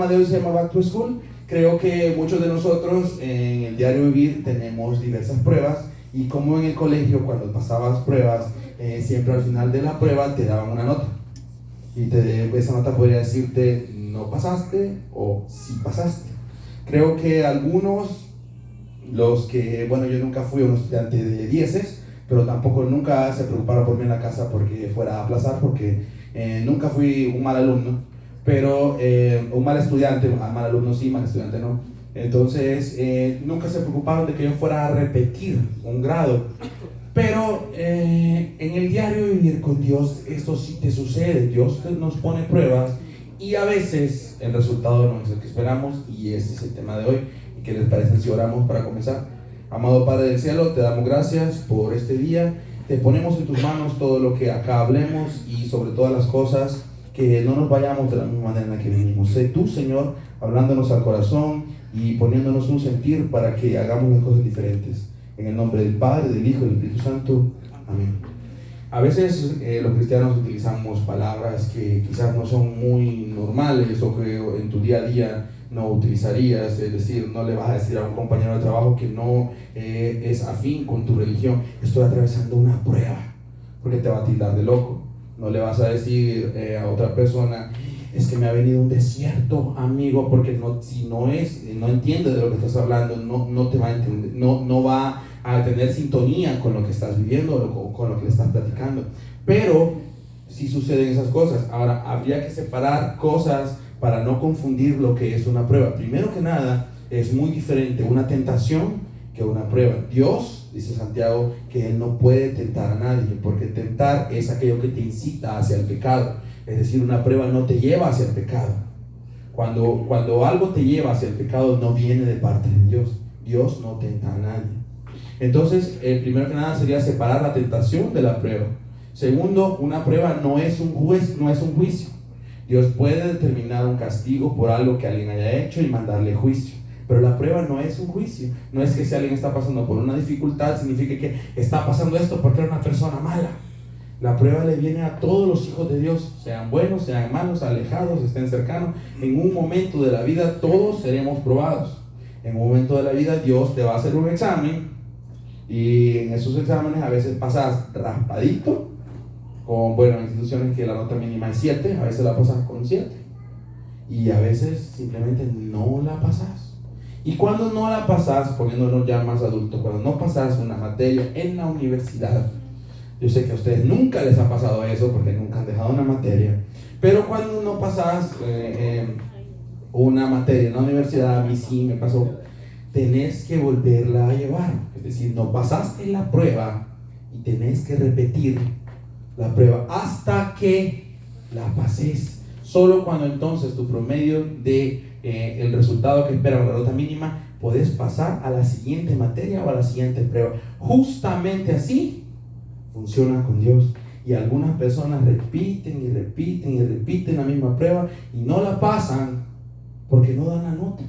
tema de hoy se llama Back to School. Creo que muchos de nosotros en el diario vivir tenemos diversas pruebas, y como en el colegio cuando pasabas pruebas, siempre al final de la prueba te daban una nota, y esa nota podría decirte no pasaste o sí pasaste. Creo que algunos, los que, bueno, yo nunca fui un estudiante de dieces, pero tampoco nunca se preocuparon por mí en la casa porque fuera a aplazar, porque nunca fui un mal alumno, pero un mal estudiante, mal alumno sí, mal estudiante no. Entonces nunca se preocuparon de que yo fuera a repetir un grado. Pero en el diario vivir con Dios esto sí te sucede. Dios nos pone pruebas y a veces el resultado no es el que esperamos, y ese es el tema de hoy. ¿Y qué les parece si oramos para comenzar? Amado Padre del cielo, te damos gracias por este día. Te ponemos en tus manos todo lo que acá hablemos, y sobre todas las cosas que no nos vayamos de la misma manera en la que venimos. Sé tú, Señor, hablándonos al corazón y poniéndonos un sentir para que hagamos las cosas diferentes. En el nombre del Padre, del Hijo y del Espíritu Santo. Amén. A veces los cristianos utilizamos palabras que quizás no son muy normales, o que en tu día a día no utilizarías. Es decir, no le vas a decir a un compañero de trabajo que no es afín con tu religión: estoy atravesando una prueba, porque te va a tildar de loco. No le vas a decir a otra persona: es que me ha venido un desierto, amigo, porque si no entiende de lo que estás hablando, no te va a entender, no va a tener sintonía con lo que estás viviendo o con lo que le estás platicando. Pero sí suceden esas cosas. Ahora, habría que separar cosas para no confundir lo que es una prueba. Primero que nada, es muy diferente una tentación que una prueba. Dios, dice Santiago, que Él no puede tentar a nadie, porque tentar es aquello que te incita hacia el pecado. Es decir, una prueba no te lleva hacia el pecado. Cuando algo te lleva hacia el pecado, no viene de parte de Dios. Dios no tenta a nadie. Entonces, primero que nada sería separar la tentación de la prueba. Segundo, una prueba no es un juicio. Dios puede determinar un castigo por algo que alguien haya hecho y mandarle juicio. Pero la prueba no es un juicio. No es que si alguien está pasando por una dificultad, signifique que está pasando esto porque era una persona mala. La prueba le viene a todos los hijos de Dios, sean buenos, sean malos, alejados, estén cercanos. En un momento de la vida todos seremos probados. En un momento de la vida Dios te va a hacer un examen, y en esos exámenes a veces pasas raspadito, en instituciones que la nota mínima es 7, a veces la pasas con 7, y a veces simplemente no la pasas. Y cuando no la pasas, poniéndonos ya más adultos, cuando no pasas una materia en la universidad, yo sé que a ustedes nunca les ha pasado eso porque nunca han dejado una materia, pero cuando no pasas una materia en la universidad, a mí sí me pasó, tenés que volverla a llevar. Es decir, no pasaste la prueba y tenés que repetir la prueba hasta que la pases. Solo cuando entonces tu promedio de el resultado que espera la nota mínima, podés pasar a la siguiente materia o a la siguiente prueba. Justamente así funciona con Dios. Y algunas personas repiten y repiten y repiten la misma prueba y no la pasan porque no dan la nota.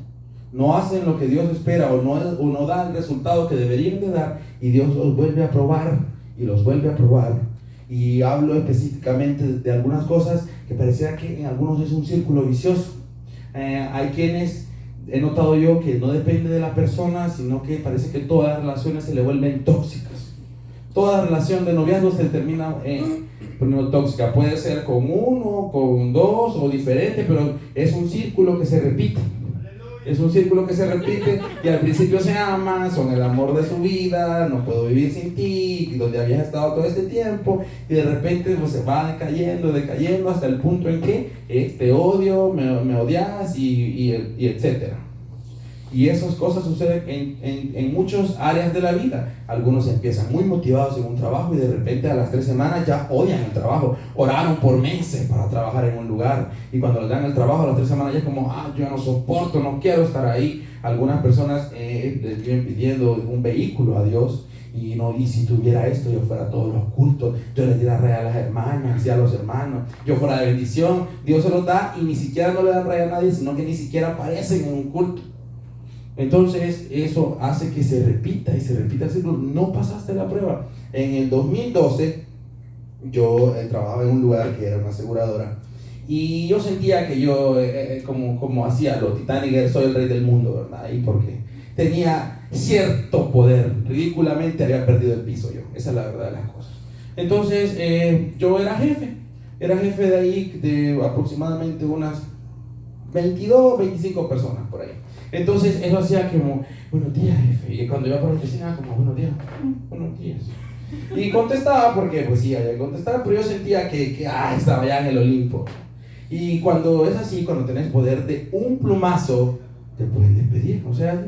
No hacen lo que Dios espera, o no dan el resultado que deberían de dar, y Dios los vuelve a probar y los vuelve a probar. Y hablo específicamente de algunas cosas que pareciera que en algunos es un círculo vicioso. Hay quienes, he notado yo, que no depende de la persona, sino que parece que todas las relaciones se le vuelven tóxicas. Toda relación de noviazgo se termina poniendo tóxica. Puede ser con uno, con dos o diferente, pero es un círculo que se repite. Es un círculo que se repite, y al principio se aman, son el amor de su vida, no puedo vivir sin ti, donde habías estado todo este tiempo, y de repente pues, se va decayendo hasta el punto en que te odio, me odias y etcétera. Y esas cosas suceden en muchas áreas de la vida. Algunos empiezan muy motivados en un trabajo y de repente a las 3 semanas ya odian el trabajo. Oraron por meses para trabajar en un lugar, y cuando les dan el trabajo a las 3 semanas ya es como: yo no soporto, no quiero estar ahí. Algunas personas les vienen pidiendo un vehículo a Dios, y si tuviera esto, yo fuera a todos los cultos, yo les diera raya a las hermanas y a los hermanos, yo fuera de bendición. Dios se los da y ni siquiera no le dan raya a nadie, sino que ni siquiera aparecen en un culto. Entonces eso hace que se repita y se repita el ciclo. No pasaste la prueba. En el 2012 yo trabajaba en un lugar que era una aseguradora, Y yo sentía que yo, como hacía lo Titanic, soy el rey del mundo, ¿verdad? Y porque tenía cierto poder, ridículamente había perdido el piso yo, esa es la verdad de las cosas. Entonces, yo era jefe de ahí, de aproximadamente unas 22, 25 personas por ahí. Entonces, eso hacía como, buenos días, jefe. Y cuando iba por la oficina, como, buenos días, buenos días. Y contestaba, porque pues sí, había que contestar, pero yo sentía que estaba ya en el Olimpo. Y cuando es así, cuando tenés poder de un plumazo, te pueden despedir. O sea,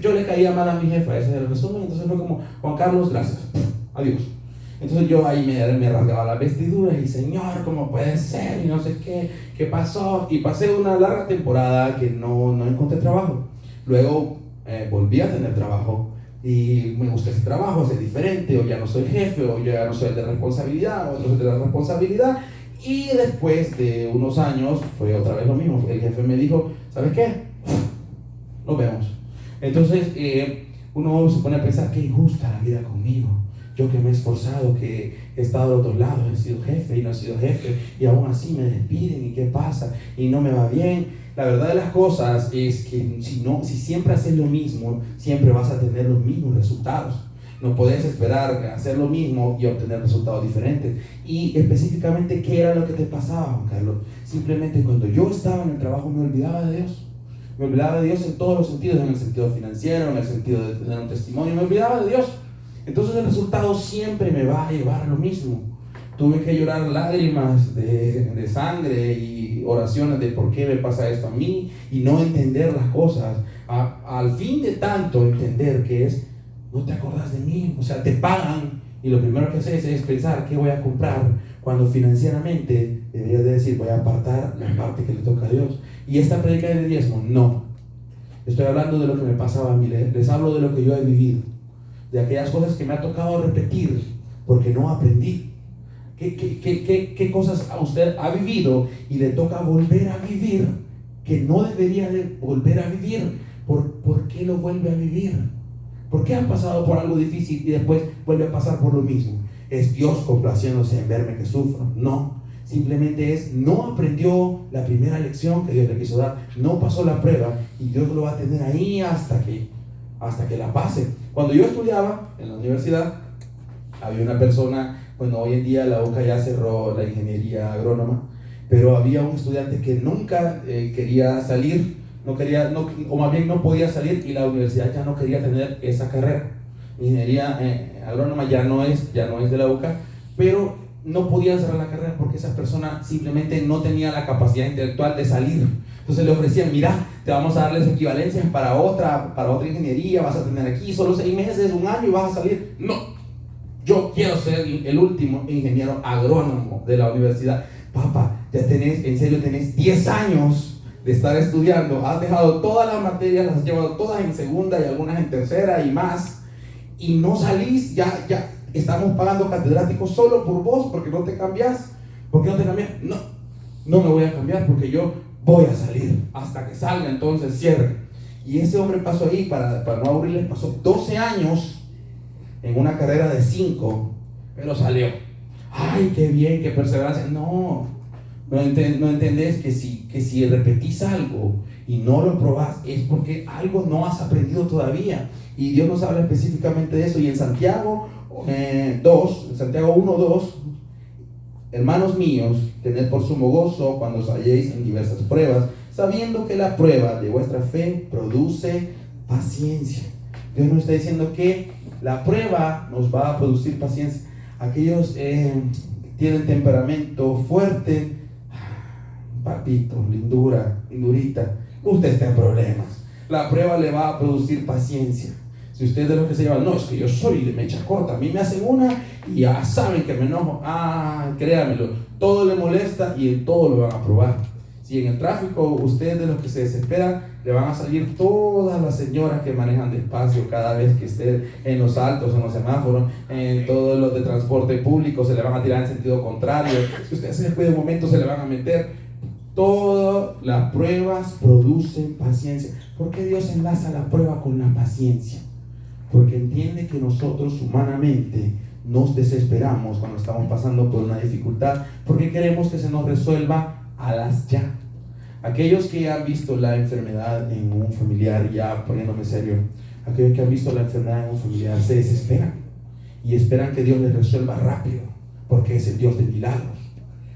yo le caía mal a mi jefa, ese es el resumen. Entonces fue como, Juan Carlos, gracias, adiós. Entonces yo ahí me rasgaba las vestiduras y señor, ¿cómo puede ser? Y no sé qué pasó. Y pasé una larga temporada que no encontré trabajo. Luego volví a tener trabajo y me gusta ese trabajo, es diferente, o ya no soy jefe, o ya no soy el de responsabilidad, otro es el de la responsabilidad. Y después de unos años fue otra vez lo mismo. El jefe me dijo, ¿sabes qué? Nos vemos. Entonces uno se pone a pensar, qué injusta la vida conmigo. Yo que me he esforzado, que he estado de otros lados, he sido jefe y no he sido jefe, y aún así me despiden, y qué pasa, y no me va bien. La verdad de las cosas es que si siempre haces lo mismo, siempre vas a tener los mismos resultados. No podés esperar hacer lo mismo y obtener resultados diferentes. Y específicamente, ¿qué era lo que te pasaba, Juan Carlos? Simplemente cuando yo estaba en el trabajo me olvidaba de Dios. Me olvidaba de Dios en todos los sentidos, en el sentido financiero, en el sentido de tener un testimonio, me olvidaba de Dios. Entonces el resultado siempre me va a llevar a lo mismo. Tuve que llorar lágrimas de sangre y oraciones de por qué me pasa esto a mí y no entender las cosas. Al fin de tanto entender que es, no te acordás de mí, o sea, te pagan y lo primero que haces es pensar qué voy a comprar, cuando financieramente deberías de decir voy a apartar la parte que le toca a Dios. Y esta predica de diezmo, no. Estoy hablando de lo que me pasaba a mí, les hablo de lo que yo he vivido, de aquellas cosas que me ha tocado repetir porque no aprendí. ¿Qué cosas a usted ha vivido y le toca volver a vivir que no debería de volver a vivir? ¿Por qué lo vuelve a vivir? ¿Por qué ha pasado por algo difícil y después vuelve a pasar por lo mismo? ¿Es Dios complaciéndose en verme que sufro? No, simplemente es, no aprendió la primera lección que Dios le quiso dar, no pasó la prueba y Dios lo va a tener ahí hasta que la pase. Cuando yo estudiaba en la universidad, había una persona, bueno, hoy en día la UCA ya cerró la ingeniería agrónoma, pero había un estudiante que nunca quería salir, o más bien no podía salir, y la universidad ya no quería tener esa carrera. Ingeniería agrónoma ya no es de la UCA, pero no podían cerrar la carrera porque esa persona simplemente no tenía la capacidad intelectual de salir. Entonces le ofrecían, mira, te vamos a dar las equivalencias para otra ingeniería, vas a tener aquí solo 6 meses, 1 año y vas a salir. No, yo quiero ser el último ingeniero agrónomo de la universidad. Papá, en serio tenés 10 años de estar estudiando, has dejado todas las materias, las has llevado todas en segunda y algunas en tercera y más, y no salís, ya estamos pagando catedráticos solo por vos, porque no te cambiás. ¿Por qué no te cambias? No me voy a cambiar porque yo voy a salir, hasta que salga, entonces cierre. Y ese hombre pasó ahí, para no aburrirles, pasó 12 años en una carrera de 5, pero salió. Ay, qué bien, qué perseverancia. No entendés que si repetís algo y no lo probás, es porque algo no has aprendido todavía. Y Dios nos habla específicamente de eso. Y en Santiago 1:2, hermanos míos, tened por sumo gozo cuando os halléis en diversas pruebas, sabiendo que la prueba de vuestra fe produce paciencia. Dios nos está diciendo que la prueba nos va a producir paciencia. Aquellos tienen temperamento fuerte, papito, lindurita, usted está en problemas. La prueba le va a producir paciencia. Si usted es de los que se llevan, no, es que yo soy de mecha corta, a mí me hacen una y ya saben que me enojo. Créamelo, todo le molesta y en todo lo van a probar. Si en el tráfico usted es de los que se desesperan, le van a salir todas las señoras que manejan despacio cada vez que esté en los altos, en los semáforos, en todos los de transporte público, se le van a tirar en sentido contrario. Si usted se descuida un momento, se le van a meter. Todas las pruebas producen paciencia. ¿Por qué Dios enlaza la prueba con la paciencia? Porque entiende que nosotros humanamente nos desesperamos cuando estamos pasando por una dificultad, porque queremos que se nos resuelva alas ya. Aquellos que han visto la enfermedad en un familiar, ya poniéndome serio, aquellos que han visto la enfermedad en un familiar se desesperan y esperan que Dios les resuelva rápido, porque es el Dios de milagros,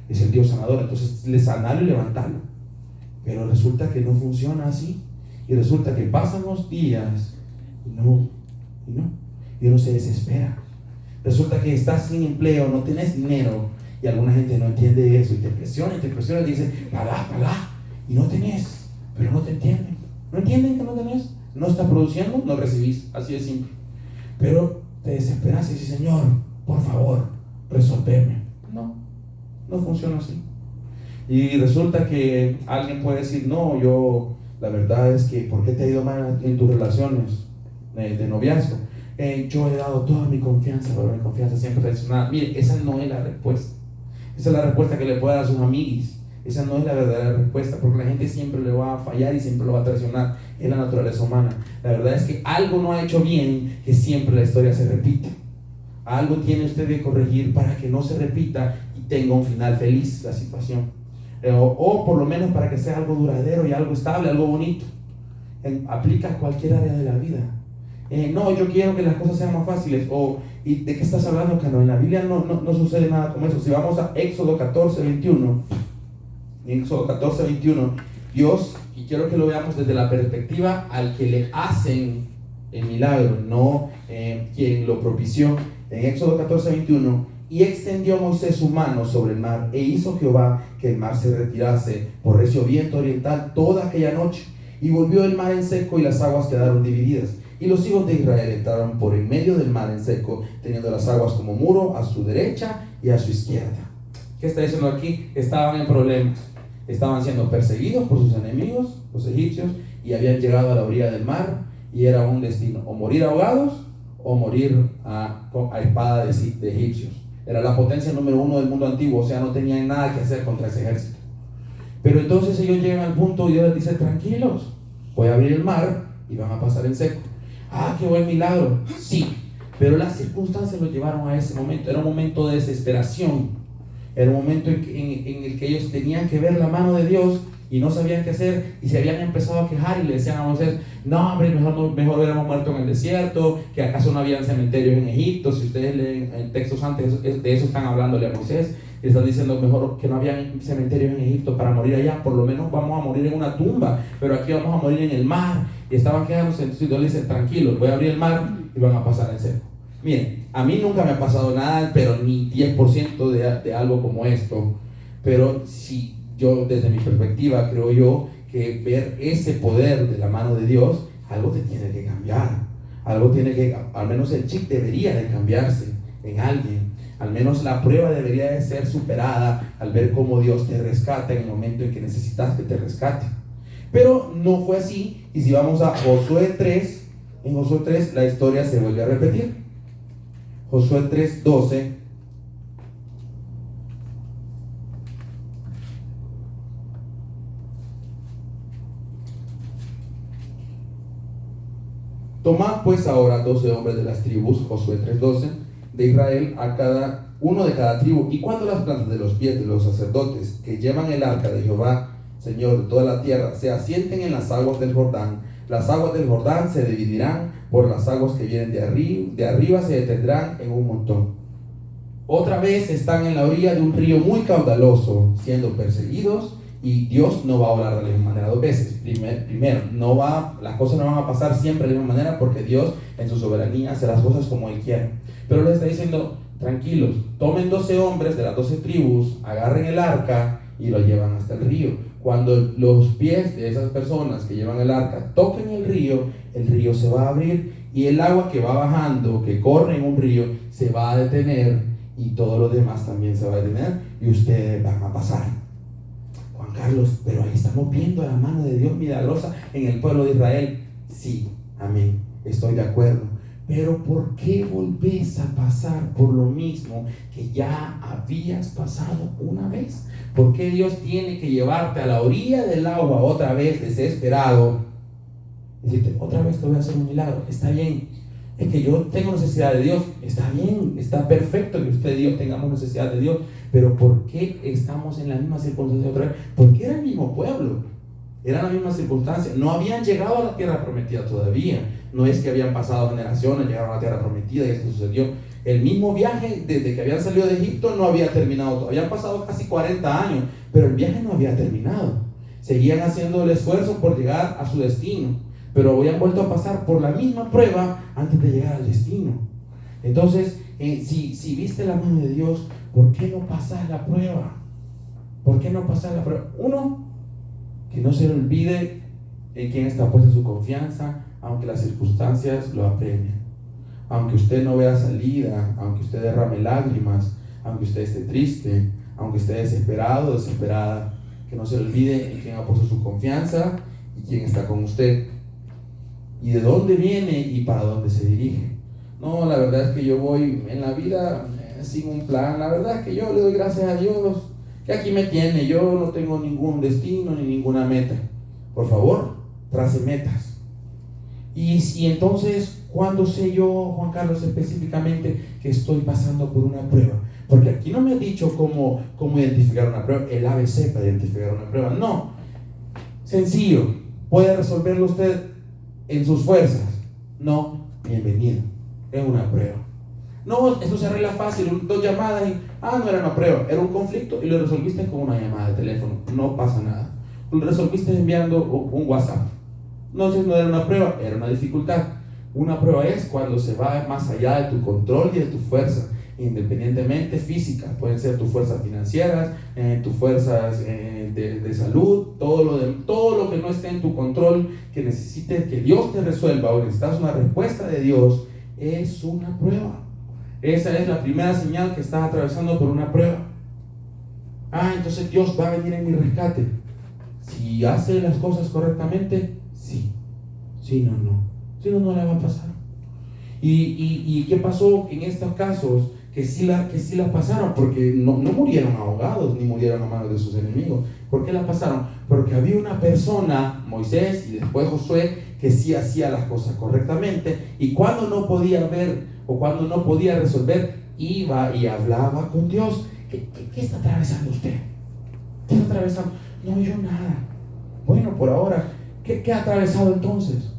es el Dios sanador. Entonces le sanarlo y levantarlo, pero resulta que no funciona así, y resulta que pasan los días y uno se desespera. Resulta que estás sin empleo, no tienes dinero, y alguna gente no entiende eso y te presiona, y dice paga, y no tenés, pero no te entienden. No entienden que no tenés, no está produciendo, no recibís, así de simple. Pero te desesperas y dices, Señor, por favor, resolveme. No funciona así. Y resulta que alguien puede decir, no, la verdad es que, ¿por qué te ha ido mal en tus relaciones de noviazgo? Yo he dado toda mi confianza, pero mi confianza siempre es traicionada. Mire, esa no es la respuesta. Esa es la respuesta que le puede dar a sus amigos. Esa no es la verdadera respuesta, porque la gente siempre le va a fallar y siempre lo va a traicionar. Es la naturaleza humana. La verdad es que algo no ha hecho bien, que siempre la historia se repite. Algo tiene usted que corregir para que no se repita y tenga un final feliz la situación. O por lo menos para que sea algo duradero y algo estable, algo bonito. Aplica a cualquier área de la vida. No, yo quiero que las cosas sean más fáciles. ¿Y de qué estás hablando, Cano? En la Biblia no sucede nada como eso. Si vamos a Éxodo 14:21, Dios, y quiero que lo veamos desde la perspectiva al que le hacen el milagro, no quien lo propició. En Éxodo 14:21, y extendió Moisés su mano sobre el mar, e hizo Jehová que el mar se retirase por recio viento oriental toda aquella noche, y volvió el mar en seco, y las aguas quedaron divididas. Y los hijos de Israel entraron por en medio del mar en seco, teniendo las aguas como muro a su derecha y a su izquierda. ¿Qué está diciendo aquí? Estaban en problemas. Estaban siendo perseguidos por sus enemigos, los egipcios, y habían llegado a la orilla del mar, y era un destino: o morir ahogados o morir a espada de egipcios. Era la potencia número 1 del mundo antiguo, o sea, no tenían nada que hacer contra ese ejército. Pero entonces ellos llegan al punto y Dios les dice: tranquilos, voy a abrir el mar y van a pasar en seco. Ah, qué buen milagro. Sí, pero las circunstancias los llevaron a ese momento. Era un momento de desesperación. Era un momento en el que ellos tenían que ver la mano de Dios y no sabían qué hacer, y se habían empezado a quejar y le decían a Moisés: no, hombre, mejor hubiéramos muerto en el desierto, que acaso no habían cementerios en Egipto. Si ustedes leen textos antes, de eso están hablándole a Moisés, y están diciendo mejor que no habían cementerios en Egipto para morir allá, por lo menos vamos a morir en una tumba, pero aquí vamos a morir en el mar. Y estaban quejándose, entonces Dios le dice: tranquilos, voy a abrir el mar y van a pasar en seco. Miren, a mí nunca me ha pasado nada, pero ni 10% de algo como esto. Pero si yo, desde mi perspectiva, creo yo que ver ese poder de la mano de Dios, algo te tiene que cambiar. Algo tiene que, al menos el chip debería de cambiarse en alguien. Al menos la prueba debería de ser superada al ver cómo Dios te rescata en el momento en que necesitas que te rescate. Pero no fue así. Y si vamos a Josué 3, en Josué 3 la historia se vuelve a repetir. Josué 3:12. Tomad pues ahora 12 hombres de las tribus, Josué 3:12, de Israel, a cada uno de cada tribu, y cuando las plantas de los pies de los sacerdotes que llevan el arca de Jehová, Señor de toda la tierra, se asienten en las aguas del Jordán, las aguas del Jordán se dividirán por las aguas que vienen de arriba se detendrán en un montón. Otra vez están en la orilla de un río muy caudaloso, siendo perseguidos, y Dios no va a obrar de la misma manera dos veces. Primero, las cosas no van a pasar siempre de la misma manera, porque Dios en su soberanía hace las cosas como Él quiere. Pero les está diciendo: tranquilos, tomen 12 hombres de las 12 tribus, agarren el arca y lo llevan hasta el río. Cuando los pies de esas personas que llevan el arca toquen el río se va a abrir, y el agua que va bajando, que corre en un río, se va a detener, y todo lo demás también se va a detener, y ustedes van a pasar. Juan Carlos, pero ahí estamos viendo la mano de Dios milagrosa en el pueblo de Israel. Sí, amén, estoy de acuerdo. Pero ¿por qué volvés a pasar por lo mismo que ya habías pasado una vez? ¿Por qué Dios tiene que llevarte a la orilla del agua otra vez, desesperado? Y decirte: otra vez te voy a hacer un milagro. Está bien, es que yo tengo necesidad de Dios. Está bien, está perfecto que usted y yo tengamos necesidad de Dios, pero ¿por qué estamos en la misma circunstancia otra vez? Porque era el mismo pueblo, era la misma circunstancia, no habían llegado a la tierra prometida todavía. No es que habían pasado generaciones, llegaron a la tierra prometida y esto sucedió. El mismo viaje, desde que habían salido de Egipto, no había terminado. Habían pasado casi 40 años, pero el viaje no había terminado. Seguían haciendo el esfuerzo por llegar a su destino, pero habían vuelto a pasar por la misma prueba antes de llegar al destino. Entonces, si viste la mano de Dios, ¿por qué no pasas la prueba? ¿Por qué no pasas la prueba? Uno, que no se le olvide en quién está puesta su confianza, aunque las circunstancias lo apremien. Aunque usted no vea salida, aunque usted derrame lágrimas, aunque usted esté triste, aunque esté desesperado o desesperada, que no se le olvide en quién ha puesto su confianza y quién está con usted. Y de dónde viene y para dónde se dirige. No, la verdad es que yo voy en la vida sin un plan. La verdad es que yo le doy gracias a Dios que aquí me tiene. Yo no tengo ningún destino ni ninguna meta. Por favor, trace metas. Y entonces, ¿cuándo sé yo, Juan Carlos, específicamente que estoy pasando por una prueba? Porque aquí no me ha dicho cómo identificar una prueba, el ABC para identificar una prueba. No, sencillo, puede resolverlo usted en sus fuerzas. No, bienvenido, es una prueba. No, esto se arregla fácil, 2 llamadas y, no era una prueba, era un conflicto y lo resolviste con una llamada de teléfono, no pasa nada. Lo resolviste enviando un WhatsApp. Entonces no era una prueba, era una dificultad. Una prueba es cuando se va más allá de tu control y de tu fuerza, independientemente física. Pueden ser tus fuerzas financieras, tus fuerzas de salud, todo lo que no esté en tu control, que necesite que Dios te resuelva o necesitas una respuesta de Dios, es una prueba. Esa es la primera señal que estás atravesando por una prueba. Entonces Dios va a venir en mi rescate. Si hace las cosas correctamente, sí. Si no, no. Si no, no le va a pasar. ¿Y qué pasó en estos casos? Que sí la pasaron, porque no murieron ahogados, ni murieron a manos de sus enemigos. ¿Por qué la pasaron? Porque había una persona, Moisés y después Josué, que sí hacía las cosas correctamente, y cuando no podía ver o cuando no podía resolver, iba y hablaba con Dios. ¿Qué está atravesando usted? ¿Qué está atravesando? No, yo nada. Bueno, por ahora, ¿qué ha atravesado entonces?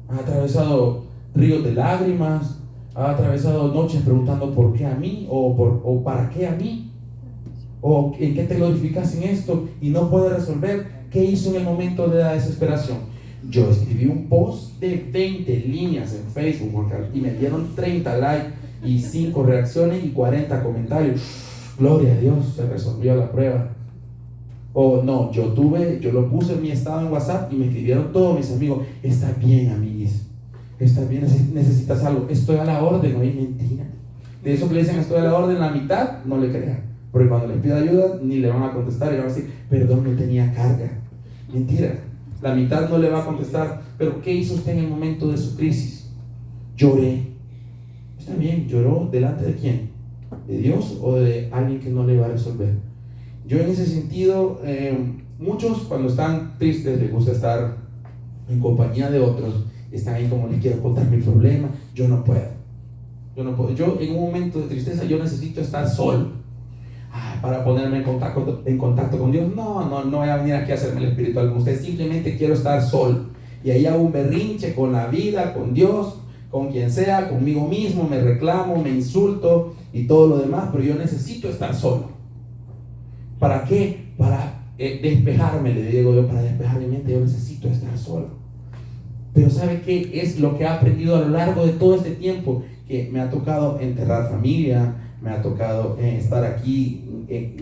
¿Ha atravesado ríos de lágrimas? ¿Ha atravesado noches preguntando por qué a mí? ¿O para qué a mí? ¿O en qué te glorificas en esto? Y no puede resolver. ¿Qué hizo en el momento de la desesperación? Yo escribí un post de 20 líneas en Facebook, Juan Carlos, y me dieron 30 likes y 5 reacciones y 40 comentarios. Gloria a Dios, se resolvió la prueba. O no, yo lo puse en mi estado en WhatsApp y me escribieron todos mis amigos: está bien, amiguis, está bien, necesitas algo, estoy a la orden. No hay mentira. De eso que le dicen estoy a la orden, la mitad no le crean, porque cuando les pida ayuda ni le van a contestar y van a decir perdón, no tenía carga. Mentira, la mitad no le va a contestar. Pero ¿qué hizo usted en el momento de su crisis? Lloré. Está bien, lloró delante de quién, de Dios o de alguien que no le va a resolver. Yo en ese sentido, muchos cuando están tristes les gusta estar en compañía de otros, están ahí como les quiero contar mi problema. Yo no puedo. Yo en un momento de tristeza yo necesito estar solo para ponerme en contacto con Dios. No voy a venir aquí a hacerme el espiritual con usted, simplemente quiero estar solo. Y ahí hago un berrinche con la vida, con Dios, con quien sea, conmigo mismo, me reclamo, me insulto y todo lo demás, pero yo necesito estar solo. ¿Para qué? Para despejarme, le digo yo, para despejar mi mente yo necesito estar solo. Pero ¿sabe qué es lo que he aprendido a lo largo de todo este tiempo? Que me ha tocado enterrar familia, me ha tocado estar aquí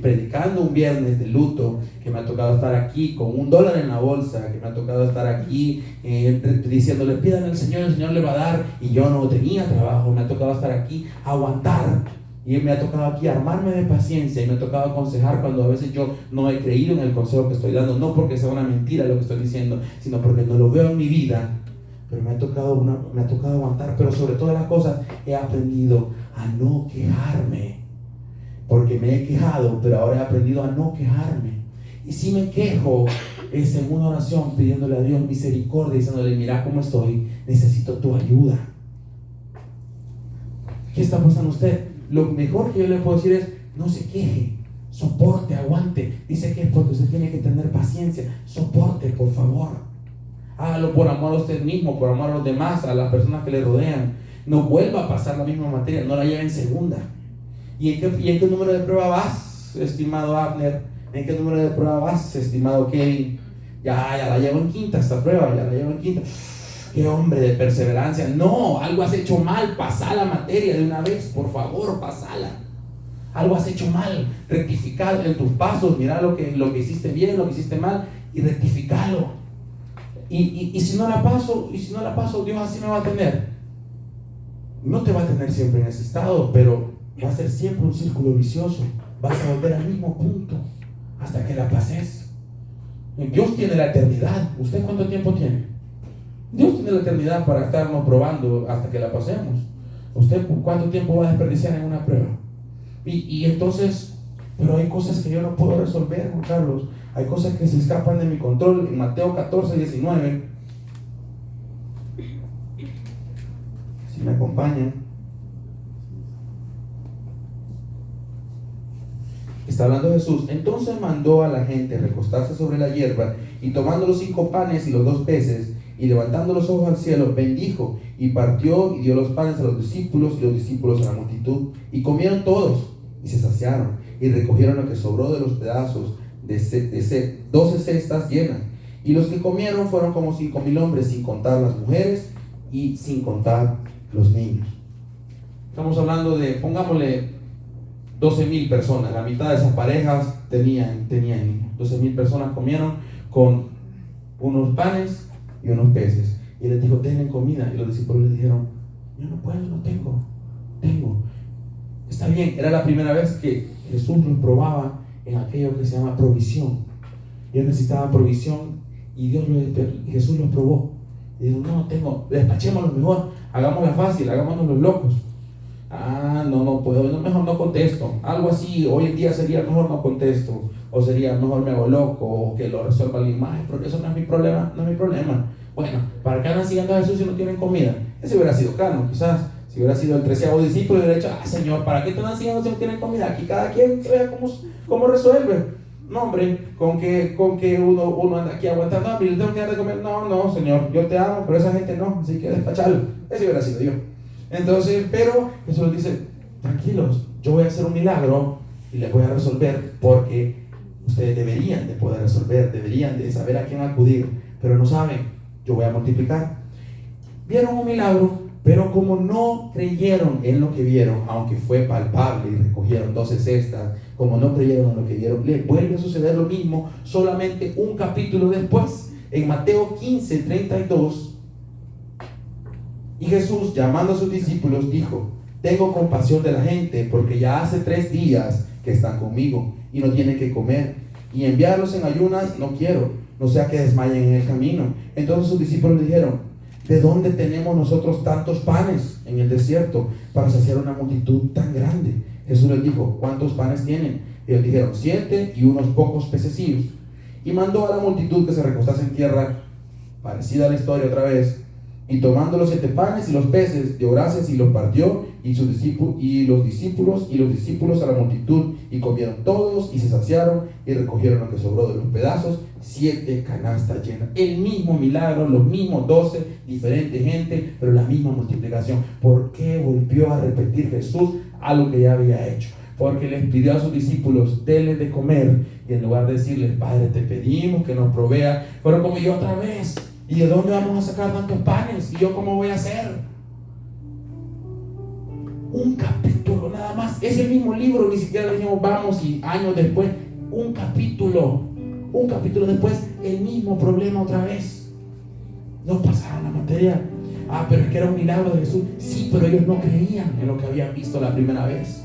predicando un viernes de luto, que me ha tocado estar aquí con $1 en la bolsa, que me ha tocado estar aquí diciéndole pidan al Señor, el Señor le va a dar, y yo no tenía trabajo. Me ha tocado estar aquí, aguantar. Y me ha tocado aquí armarme de paciencia, y me ha tocado aconsejar cuando a veces yo no he creído en el consejo que estoy dando, no porque sea una mentira lo que estoy diciendo, sino porque no lo veo en mi vida. Pero me ha tocado aguantar. Pero sobre todas las cosas he aprendido a no quejarme, porque me he quejado, pero ahora he aprendido a no quejarme. Y si me quejo, es en una oración pidiéndole a Dios misericordia, diciéndole mira cómo estoy, necesito tu ayuda. ¿Qué está pasando usted? Lo mejor que yo le puedo decir es, no se queje, soporte, aguante. Dice que es porque usted tiene que tener paciencia. Soporte, por favor. Hágalo por amor a usted mismo, por amor a los demás, a las personas que le rodean. No vuelva a pasar la misma materia, no la lleve en segunda. ¿Y en qué número de prueba vas, estimado Abner? ¿En qué número de prueba vas, estimado Kevin? Ya la llevo en quinta esta prueba, ya la llevo en quinta. ¡Qué hombre de perseverancia! No, algo has hecho mal, pasá la materia de una vez, por favor, pasala. Algo has hecho mal, rectificalo en tus pasos, mira lo que hiciste bien, lo que hiciste mal, y rectificalo. Y si no la paso, Dios así me va a tener. No te va a tener siempre en ese estado, pero va a ser siempre un círculo vicioso. Vas a volver al mismo punto hasta que la pases. Dios tiene la eternidad. ¿Usted cuánto tiempo tiene? Dios tiene la eternidad para estarnos probando hasta que la pasemos. ¿Usted cuánto tiempo va a desperdiciar en una prueba? Y entonces, pero hay cosas que yo no puedo resolver, Juan Carlos. Hay cosas que se escapan de mi control. En Mateo 14, 19, si me acompañan, está hablando Jesús. Entonces mandó a la gente recostarse sobre la hierba, y tomando los 5 panes y los 2 peces, y levantando los ojos al cielo, bendijo, y partió, y dio los panes a los discípulos, y los discípulos a la multitud, y comieron todos, y se saciaron, y recogieron lo que sobró de los pedazos, de 12 cestas llenas. Y los que comieron fueron como 5,000 hombres, sin contar las mujeres, y sin contar los niños. Estamos hablando de, pongámosle, 12,000 personas. La mitad de esas parejas tenían niños. 12,000 personas comieron con unos panes y unos peces. Y él les dijo, denle comida. Y los discípulos le dijeron, yo no puedo, no tengo. Está bien, era la primera vez que Jesús los probaba en aquello que se llama provisión. Ellos necesitaban provisión y Jesús los probó. Y dijo, no tengo, despachémoslo mejor, hagámosla fácil, hagámonos los locos. No puedo, mejor no contesto. Algo así, hoy en día sería mejor no contesto, o sería mejor me hago loco, o que lo resuelva alguien más, porque eso no es mi problema, Bueno, ¿para qué andan siguiendo a Jesús si no tienen comida? Ese hubiera sido Cano, quizás. Si hubiera sido el 13º discípulo, hubiera dicho, Señor, ¿para qué te andan siguiendo si no tienen comida? Aquí cada quien vea cómo resuelve. No, hombre, con que uno anda aquí aguantando hambre y le tengo que dar de comer. No, Señor, yo te amo, pero esa gente no, así que despachalo. Ese hubiera sido yo. Entonces, pero Jesús dice, tranquilos, yo voy a hacer un milagro y les voy a resolver, porque ustedes deberían de poder resolver, deberían de saber a quién acudir, pero no saben. Yo voy a multiplicar. Vieron un milagro, pero como no creyeron en lo que vieron, aunque fue palpable y recogieron 12 cestas, como no creyeron en lo que vieron, les vuelve a suceder lo mismo, solamente un capítulo después, en Mateo 15, 32. Y Jesús, llamando a sus discípulos, dijo, tengo compasión de la gente, porque ya hace 3 días que están conmigo y no tienen que comer, y enviarlos en ayunas no quiero, no sea que desmayen en el camino. Entonces sus discípulos le dijeron, ¿de dónde tenemos nosotros tantos panes en el desierto para saciar una multitud tan grande? Jesús les dijo, ¿cuántos panes tienen? Ellos dijeron, 7 y unos pocos pececillos. Y mandó a la multitud que se recostase en tierra, parecida a la historia otra vez. Y tomando los 7 panes y los peces, dio gracias y los partió, y los discípulos a la multitud, y comieron todos y se saciaron, y recogieron lo que sobró de los pedazos, 7 canastas llenas. El mismo milagro, los mismos 12, diferente gente, pero la misma multiplicación. ¿Por qué volvió a repetir Jesús algo que ya había hecho? Porque les pidió a sus discípulos, denles de comer, y en lugar de decirles, Padre, te pedimos que nos provea, fueron como yo otra vez. ¿Y de dónde vamos a sacar tantos panes? ¿Y yo cómo voy a hacer? Un capítulo nada más. Es el mismo libro, ni siquiera le dijimos vamos y años después. Un capítulo después, el mismo problema otra vez. No pasaron la materia. Pero es que era un milagro de Jesús. Sí, pero ellos no creían en lo que habían visto la primera vez.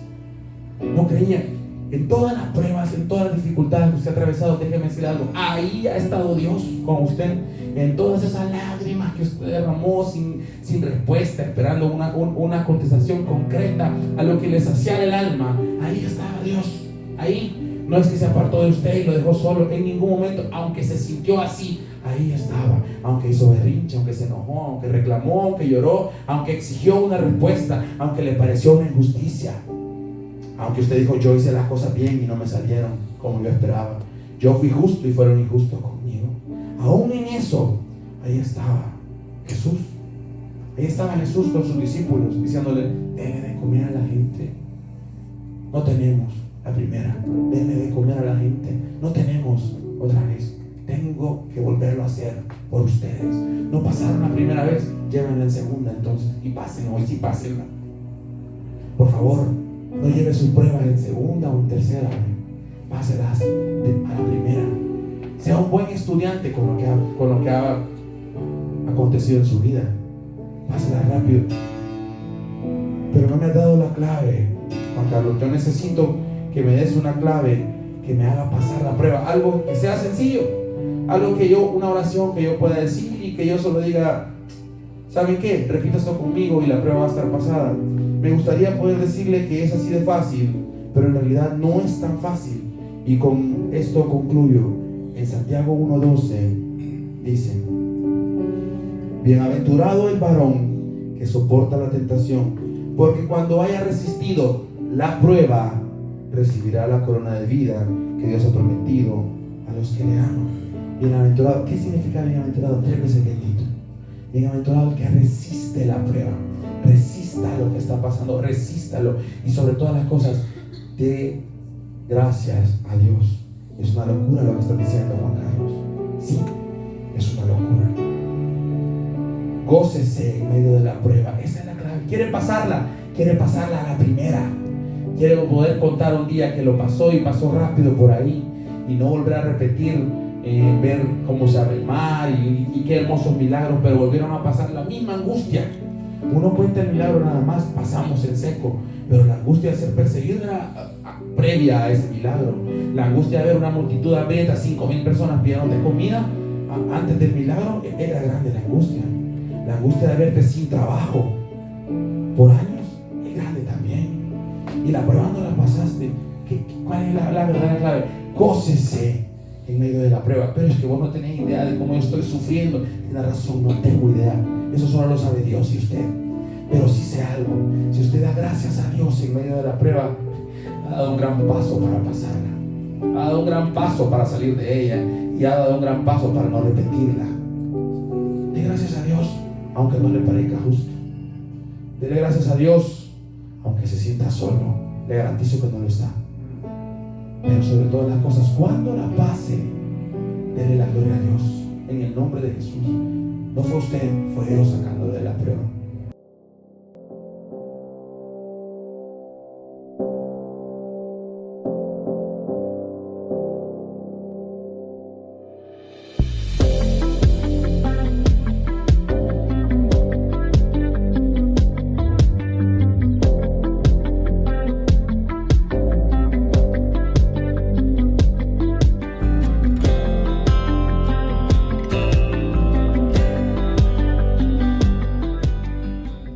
No creían. En todas las pruebas, en todas las dificultades que usted ha atravesado, déjeme decir algo, ahí ha estado Dios con usted, en todas esas lágrimas que usted derramó sin respuesta, esperando una contestación concreta a lo que le saciara el alma. Ahí estaba Dios, ahí. No es que se apartó de usted y lo dejó solo en ningún momento, aunque se sintió así, ahí estaba. Aunque hizo berrinche, aunque se enojó, aunque reclamó, aunque lloró, aunque exigió una respuesta, aunque le pareció una injusticia, aunque usted dijo: yo hice las cosas bien y no me salieron como yo esperaba, yo fui justo y fueron injustos conmigo. Aún en eso, ahí estaba Jesús. Ahí estaba Jesús con sus discípulos diciéndole: denle de comer a la gente. No tenemos la primera, denle de comer a la gente. No tenemos otra vez, tengo que volverlo a hacer por ustedes. No pasaron la primera vez, llévenla en segunda entonces, y pásenla, hoy sí pásenla. Por favor, no lleve sus pruebas en segunda o en tercera, páselas a la primera. Sea un buen estudiante con lo que ha acontecido en su vida, páselas rápido. Pero no me has dado la clave, Juan Carlos. Yo necesito que me des una clave que me haga pasar la prueba, algo que sea sencillo, algo que una oración que yo pueda decir y que yo solo diga: ¿saben qué? Repita esto conmigo y la prueba va a estar pasada. Me gustaría poder decirle que es así de fácil, pero en realidad no es tan fácil. Y con esto concluyo. En Santiago 1:12 dice: bienaventurado el varón que soporta la tentación, porque cuando haya resistido la prueba, recibirá la corona de vida que Dios ha prometido a los que le aman. Bienaventurado, ¿qué significa bienaventurado? 3 veces bendito. Bienaventurado el que resiste la prueba, resista lo que está pasando, resístalo, y sobre todas las cosas, dé gracias a Dios. Es una locura lo que está diciendo Juan Carlos. Sí, es una locura. Gócese en medio de la prueba. Esa es la clave. Quiere pasarla a la primera. Quiere poder contar un día que lo pasó y pasó rápido por ahí, y no volver a repetir, ver cómo se abre el mar y qué hermosos milagros, pero volvieron a pasar la misma angustia. Uno cuenta el milagro nada más, pasamos en seco, pero la angustia de ser perseguido era previa a ese milagro. La angustia de ver una multitud hambrienta, 5,000 personas pidiendo de comida antes del milagro, era grande la angustia. La angustia de verte sin trabajo por años es grande también. Y la prueba no la pasaste. ¿Cuál es la verdadera clave? Gócese en medio de la prueba. Pero es que vos no tenés idea de cómo yo estoy sufriendo. Tiene razón, no tengo idea. Eso solo lo sabe Dios y usted. Pero sí sé algo: si usted da gracias a Dios en medio de la prueba, ha dado un gran paso para pasarla, ha dado un gran paso para salir de ella, y ha dado un gran paso para no repetirla. Dé gracias a Dios aunque no le parezca justo. Dele gracias a Dios aunque se sienta solo. Le garantizo que no lo está. Pero sobre todas las cosas, cuando la pase, dele la gloria a Dios en el nombre de Jesús. No fue usted, fue Dios sacando de la prueba.